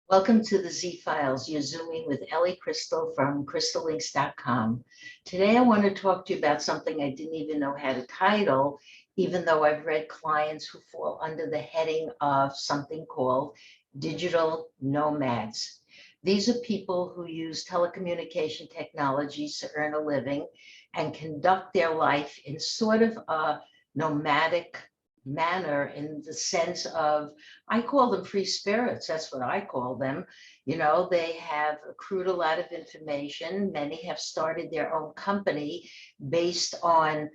Welcome to the Z Files. You're Zooming with Ellie Crystal from crystallinks.com. Today, I want to talk to you about something I didn't even know how to title, even though I've read clients who fall under the heading of something called digital nomads. These are people who use telecommunication technologies to earn a living and conduct their life in sort of a nomadic manner, in the sense of, I call them free spirits. That's what I call them. You know, they have accrued a lot of information. Many have started their own company based on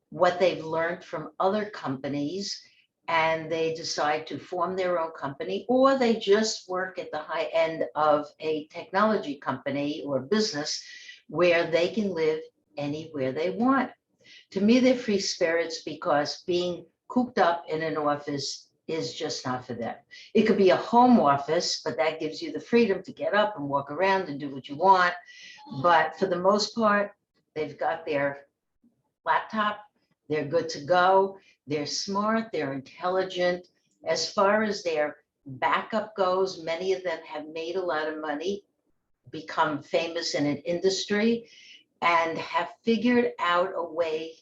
what they've learned from other companies, and they decide to form their own company, or they just work at the high end of a technology company or business where they can live anywhere they want. To me, they're free spirits because being cooped up in an office is just not for them. It could be a home office, but that gives you the freedom to get up and walk around and do what you want. But for the most part, they've got their laptop, they're good to go, they're smart, they're intelligent. As far as their backup goes, many of them have made a lot of money, become famous in an industry, and have figured out a way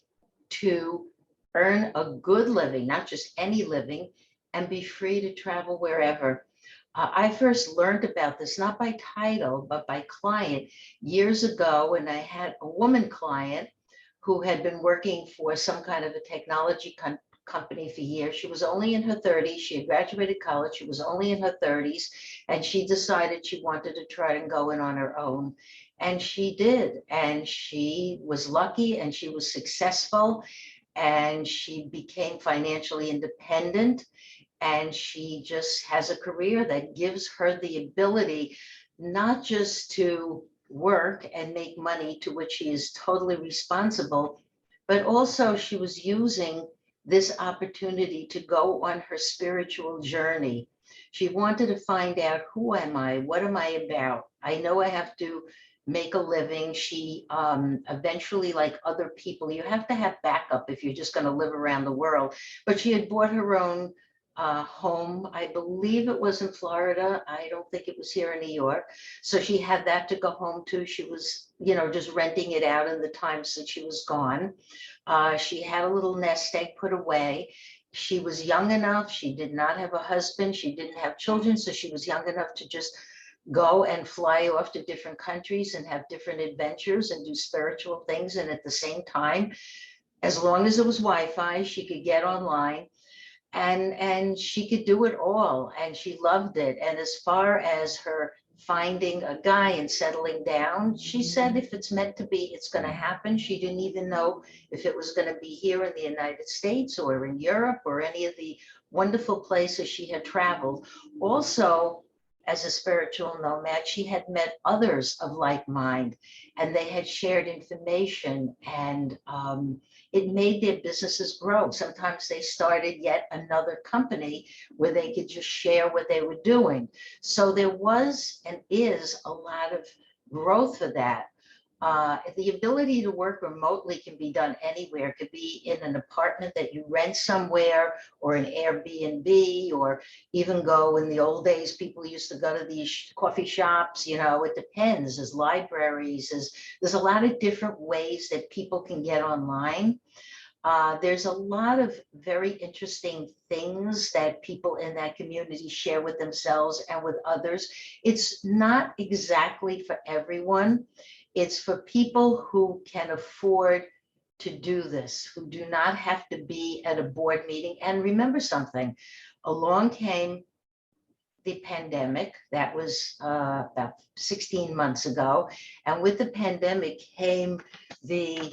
to earn a good living, not just any living, and be free to travel wherever. I first learned about this, not by title, but by client years ago, when I had a woman client who had been working for some kind of a technology company for years. She was only in her 30s. She had graduated college. She was only in her 30s, and she decided she wanted to try and go in on her own. And she did. And she was lucky and she was successful, and she became financially independent. And she just has a career that gives her the ability not just to work and make money, to which she is totally responsible, but also she was using this opportunity to go on her spiritual journey. She wanted to find out, who am I? What am I about? I know I have to make a living. She eventually, like other people, you have to have backup if you're just going to live around the world. But she had bought her own home. I believe it was in Florida. I don't think it was here in New York. So she had that to go home to. She was, just renting it out in the times that she was gone. She had a little nest egg put away. She was young enough. She did not have a husband. She didn't have children. So she was young enough to just go and fly off to different countries and have different adventures and do spiritual things. And at the same time, as long as it was Wi-Fi, she could get online, and she could do it all, and she loved it. And as far as her finding a guy and settling down, she said if it's meant to be, it's going to happen. She didn't even know if it was going to be here in the United States or in Europe or any of the wonderful places she had traveled. Also, as a spiritual nomad, she had met others of like mind, and they had shared information, and it made their businesses grow. Sometimes they started yet another company where they could just share what they were doing. So there was and is a lot of growth for that. The ability to work remotely can be done anywhere. It could be in an apartment that you rent somewhere, or an Airbnb, or even go, in the old days, people used to go to these coffee shops. It depends. There's libraries, there's a lot of different ways that people can get online. There's a lot of very interesting things that people in that community share with themselves and with others. It's not exactly for everyone. It's for people who can afford to do this, who do not have to be at a board meeting. And remember something, along came the pandemic. That was about 16 months ago. And with the pandemic came the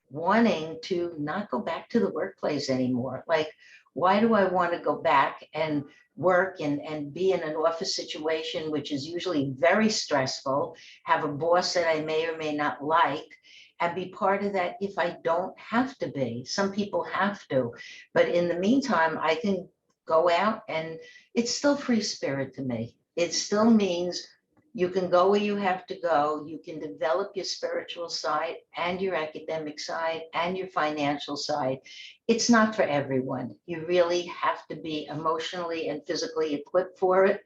wanting to not go back to the workplace anymore. Like, why do I want to go back and work and be in an office situation, which is usually very stressful, have a boss that I may or may not like, and be part of that if I don't have to be? Some people have to, but in the meantime, I can go out, and it's still free spirit to me. It still means You can go where you have to go. You can develop your spiritual side and your academic side and your financial side. It's not for everyone. You really have to be emotionally and physically equipped for it.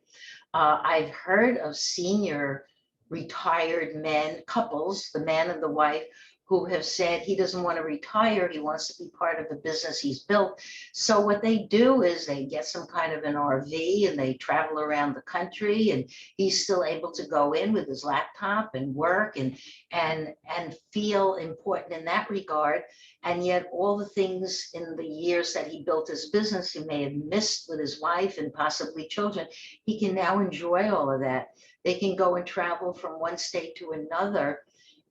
I've heard of senior retired men, couples, the man and the wife, who have said he doesn't want to retire. He wants to be part of the business he's built. So what they do is they get some kind of an RV and they travel around the country, and he's still able to go in with his laptop and work and feel important in that regard. And yet all the things in the years that he built his business, he may have missed with his wife and possibly children, he can now enjoy all of that. They can go and travel from one state to another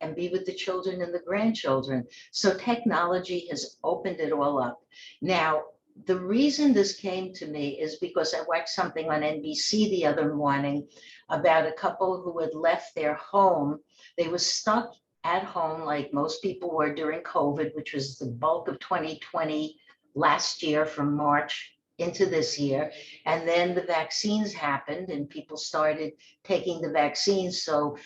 and be with the children and the grandchildren. So technology has opened it all up. Now, the reason this came to me is because I watched something on NBC the other morning about a couple who had left their home. They were stuck at home like most people were during COVID, which was the bulk of 2020 last year from March into this year. And then the vaccines happened and people started taking the vaccines. So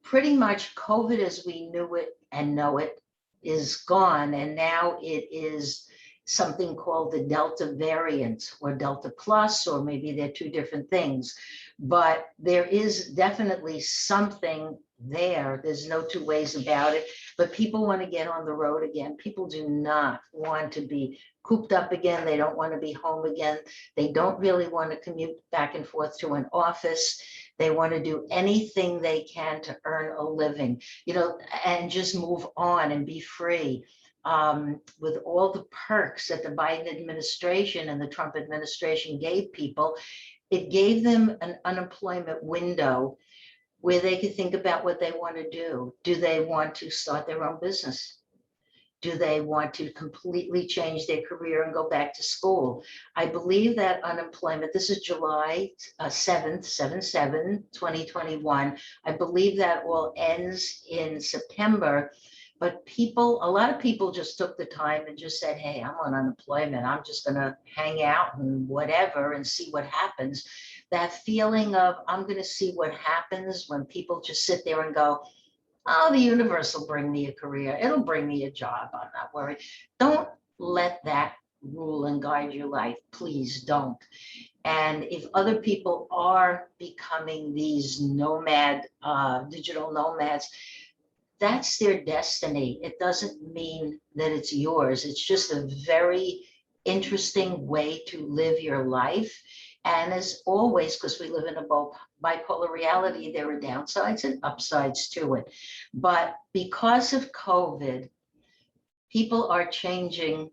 pretty much COVID as we knew it and know it is gone. And now it is something called the Delta variant or Delta plus, or maybe they're two different things. But there is definitely something there. There's no two ways about it. But people want to get on the road again. People do not want to be cooped up again. They don't want to be home again. They don't really want to commute back and forth to an office. They want to do anything they can to earn a living, and just move on and be free. With all the perks that the Biden administration and the Trump administration gave people, it gave them an unemployment window where they could think about what they want to do. Do they want to start their own business? Do they want to completely change their career and go back to school? I believe that unemployment, this is July 7th, 2021. I believe that all ends in September. But a lot of people just took the time and just said, hey, I'm on unemployment. I'm just going to hang out and whatever and see what happens. That feeling of I'm going to see what happens when people just sit there and go, oh, the universe will bring me a career. It'll bring me a job. I'm not worried. Don't let that rule and guide your life. Please don't. And if other people are becoming these digital nomads, that's their destiny. It doesn't mean that it's yours. It's just a very interesting way to live your life. And as always, because we live in a bipolar reality, there are downsides and upsides to it. But because of COVID, people are changing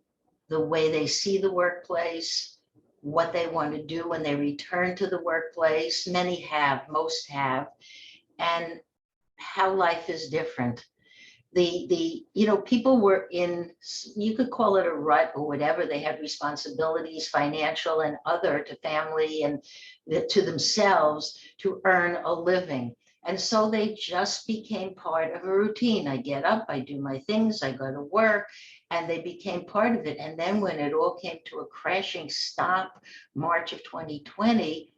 the way they see the workplace, what they want to do when they return to the workplace. Many have, most have, and how life is different. People were in, you could call it a rut or whatever. They had responsibilities, financial and other, to family and to themselves to earn a living. And so they just became part of a routine. I get up, I do my things, I go to work, and they became part of it. And then when it all came to a crashing stop, March of 2020,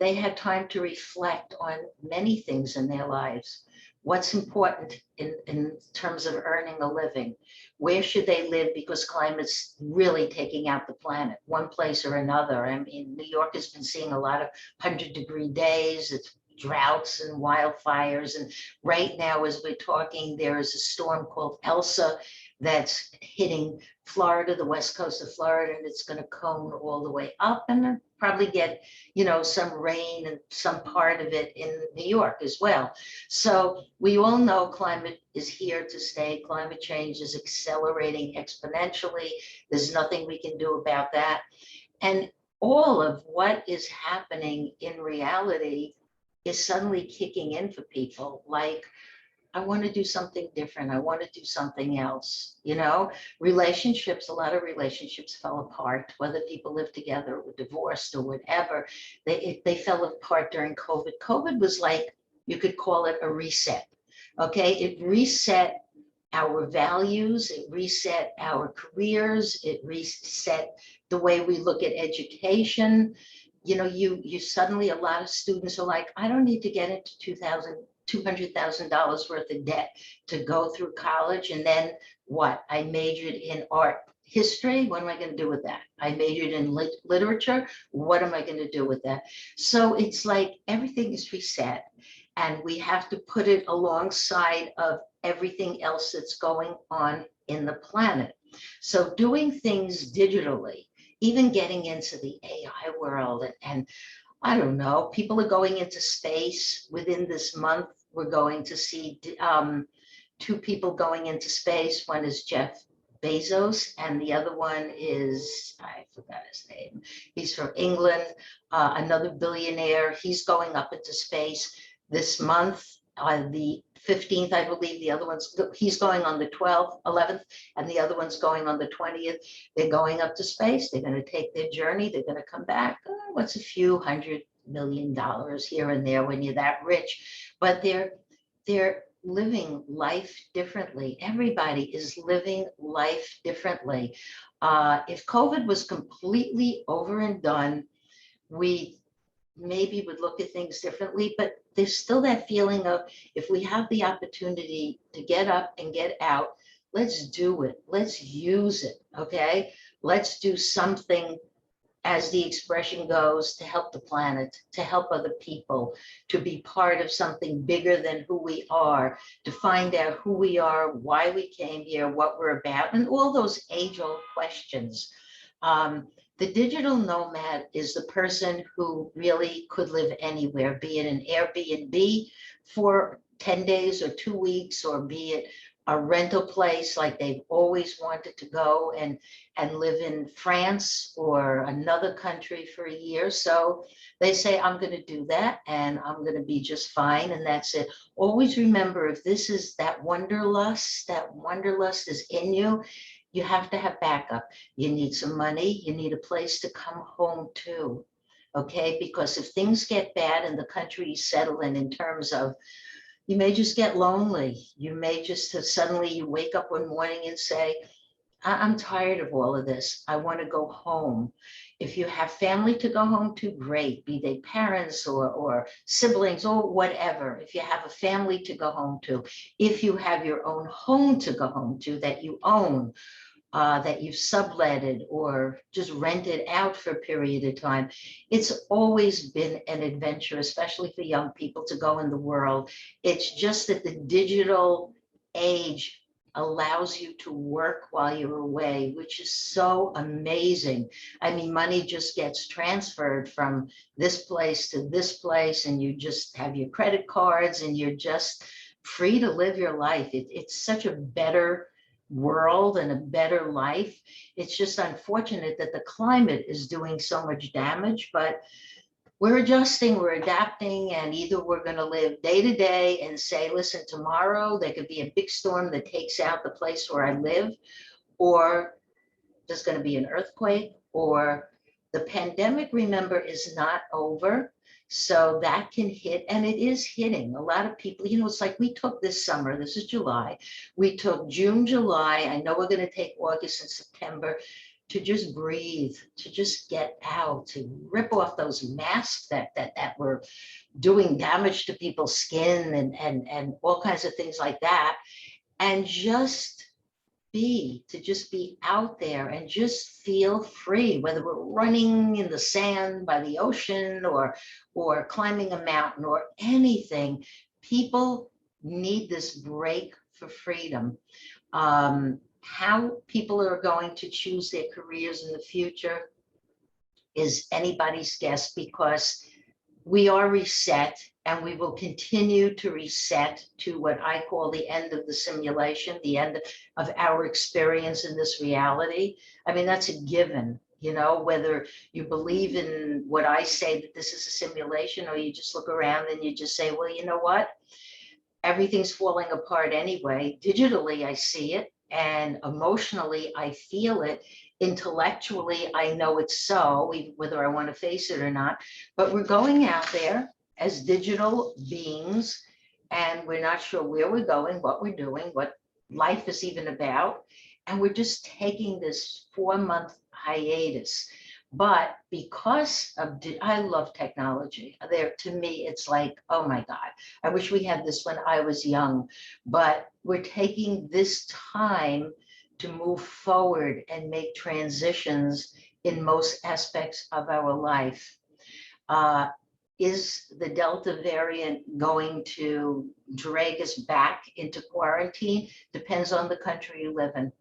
they had time to reflect on many things in their lives. What's important in terms of earning a living? Where should they live? Because climate's really taking out the planet, one place or another. I mean, New York has been seeing a lot of 100-degree days. It's droughts and wildfires. And right now, as we're talking, there is a storm called Elsa that's hitting Florida, the west coast of Florida, and it's going to cone all the way up and probably get, some rain and some part of it in New York as well. So we all know climate is here to stay. Climate change is accelerating exponentially. There's nothing we can do about that. And all of what is happening in reality is suddenly kicking in for people. Like, I want to do something different. I want to do something else. Relationships, a lot of relationships fell apart, whether people lived together or were divorced or whatever. They fell apart during COVID. COVID was like, you could call it a reset. Okay. It reset our values. It reset our careers. It reset the way we look at education. you suddenly, a lot of students are like, I don't need to get into $200,000 worth of debt to go through college. And then what? I majored in art history. What am I going to do with that? I majored in literature. What am I going to do with that? So it's like everything is reset, and we have to put it alongside of everything else that's going on in the planet. So doing things digitally, even getting into the AI world, and I don't know, people are going into space. Within this month, we're going to see two people going into space. One is Jeff Bezos, and the other one is, I forgot his name. He's from England, another billionaire. He's going up into space this month, the 15th, I believe. The other one's, he's going on the 12th, 11th, and the other one's going on the 20th. They're going up to space. They're going to take their journey. They're going to come back. What's a few $100 million here and there when you're that rich? But they're living life differently. Everybody is living life differently. If COVID was completely over and done, we maybe would look at things differently, but there's still that feeling of, if we have the opportunity to get up and get out, let's do it. Let's use it. Okay. Let's do something, as the expression goes, to help the planet, to help other people, to be part of something bigger than who we are, to find out who we are, why we came here, what we're about, and all those age-old questions. The digital nomad is the person who really could live anywhere, be it an Airbnb for 10 days or 2 weeks, or be it a rental place like they've always wanted to go and live in France or another country for a year. So they say, I'm going to do that and I'm going to be just fine. And that's it. Always remember, if this is that wanderlust is in you, you have to have backup. You need some money. You need a place to come home to. Okay, because if things get bad and the country is settling in terms of, you may just get lonely. You may just suddenly you wake up one morning and say, I'm tired of all of this. I want to go home. If you have family to go home to, great, be they parents or siblings or whatever. If you have a family to go home to, if you have your own home to go home to that you own, that you've subletted or just rented out for a period of time. It's always been an adventure, especially for young people, to go in the world. It's just that the digital age allows you to work while you're away, which is so amazing. I mean, money just gets transferred from this place to this place, and you just have your credit cards and you're just free to live your life. It's such a better world and a better life. It's just unfortunate that the climate is doing so much damage, but we're adjusting, we're adapting, and either we're going to live day to day and say, listen, tomorrow there could be a big storm that takes out the place where I live, or there's going to be an earthquake, or the pandemic, remember, is not over. So that can hit, and it is hitting a lot of people. It's like we took this summer, this is July, we took June, July, I know we're going to take August and September to just breathe, to just get out, to rip off those masks that were doing damage to people's skin and all kinds of things like that, and just be out there and just feel free, whether we're running in the sand by the ocean or climbing a mountain or anything. People need this break for freedom. How people are going to choose their careers in the future is anybody's guess, because we are reset, and we will continue to reset to what I call the end of the simulation, the end of our experience in this reality. I mean, that's a given, whether you believe in what I say, that this is a simulation, or you just look around and you just say, well, you know what? Everything's falling apart anyway. Digitally, I see it, and emotionally, I feel it. Intellectually, I know it's so, whether I want to face it or not. But we're going out there as digital beings, and we're not sure where we're going, what we're doing, what life is even about. And we're just taking this 4-month hiatus. But because of, I love technology. There, to me, it's like, oh my God, I wish we had this when I was young. But we're taking this time to move forward and make transitions in most aspects of our life. Uh, is the Delta variant going to drag us back into quarantine? Depends on the country you live in.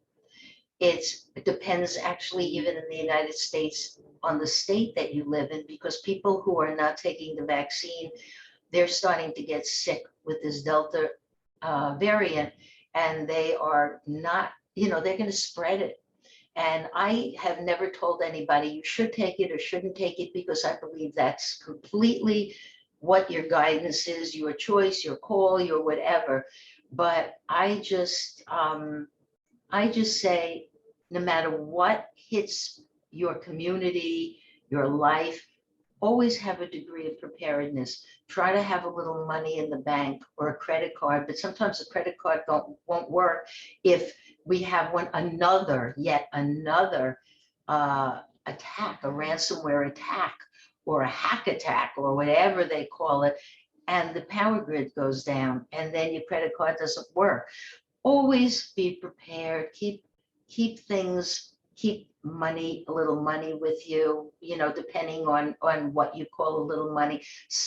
It depends actually even in the United States on the state that you live in, because people who are not taking the vaccine, they're starting to get sick with this Delta variant, and they are not, they're going to spread it. And I have never told anybody you should take it or shouldn't take it, because I believe that's completely what your guidance is, your choice, your call, your whatever. But I just say, no matter what hits your community, your life, always have a degree of preparedness. Try to have a little money in the bank or a credit card, but sometimes a credit card won't work if we have yet another attack, a ransomware attack or a hack attack or whatever they call it, and the power grid goes down and then your credit card doesn't work. Always be prepared. Keep things, keep money, a little money with you, depending on what you call a little money.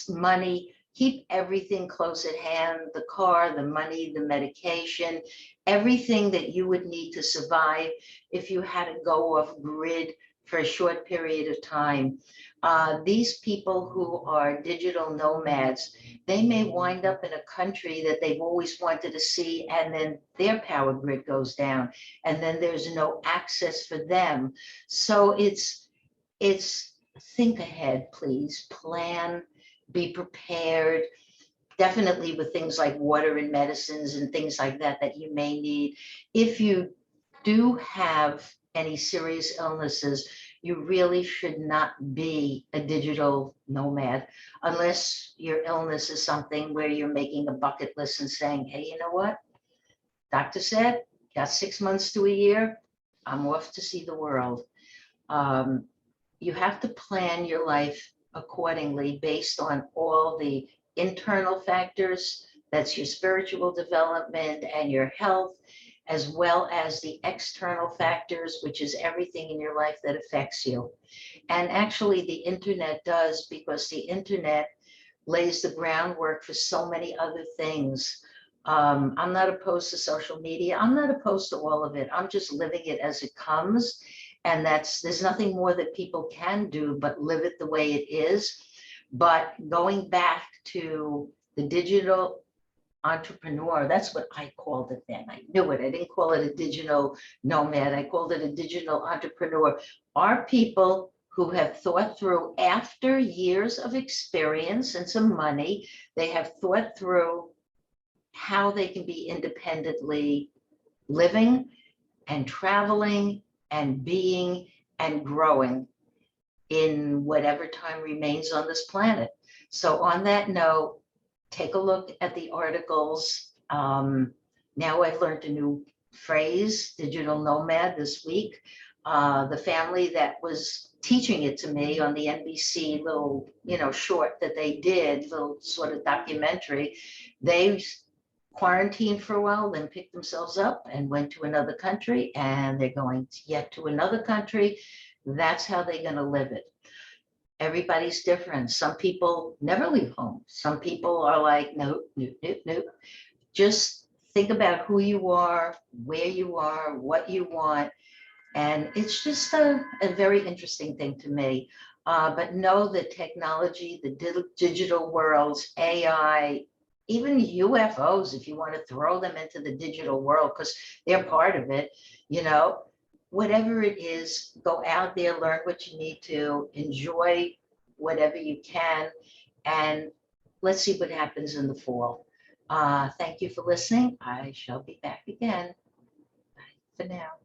Money, keep everything close at hand, the car, the money, the medication, everything that you would need to survive if you had to go off grid for a short period of time. These people who are digital nomads, they may wind up in a country that they've always wanted to see, and then their power grid goes down, and then there's no access for them. So it's think ahead, please. Plan, be prepared, definitely with things like water and medicines and things like that that you may need. If you do have any serious illnesses, you really should not be a digital nomad unless your illness is something where you're making a bucket list and saying, hey, you know what? Doctor said, got 6 months to a year. I'm off to see the world. Um, you have to plan your life accordingly based on all the internal factors, that's your spiritual development and your health, as well as the external factors, which is everything in your life that affects you. And actually the internet does, because the internet lays the groundwork for so many other things. I'm not opposed to social media. I'm not opposed to all of it. I'm just living it as it comes. And there's nothing more that people can do but live it the way it is. But going back to the digital entrepreneur, that's what I called it then. I knew it. I didn't call it a digital nomad. I called it a digital entrepreneur. Are people who have thought through, after years of experience and some money, they have thought through how they can be independently living and traveling and being and growing in whatever time remains on this planet. So on that note, take a look at the articles. Now I've learned a new phrase, digital nomad, this week. The family that was teaching it to me on the NBC little, short that they did, little sort of documentary, they quarantined for a while, then picked themselves up and went to another country, and they're going yet to another country. That's how they're going to live it. Everybody's different. Some people never leave home. Some people are like, nope, nope, nope, nope. Just think about who you are, where you are, what you want. And it's just a very interesting thing to me. But know that technology, the digital worlds, AI, even UFOs, if you want to throw them into the digital world, because they're part of it, whatever it is, go out there, learn what you need to, enjoy whatever you can, and let's see what happens in the fall. Thank you for listening. I shall be back again. Bye for now.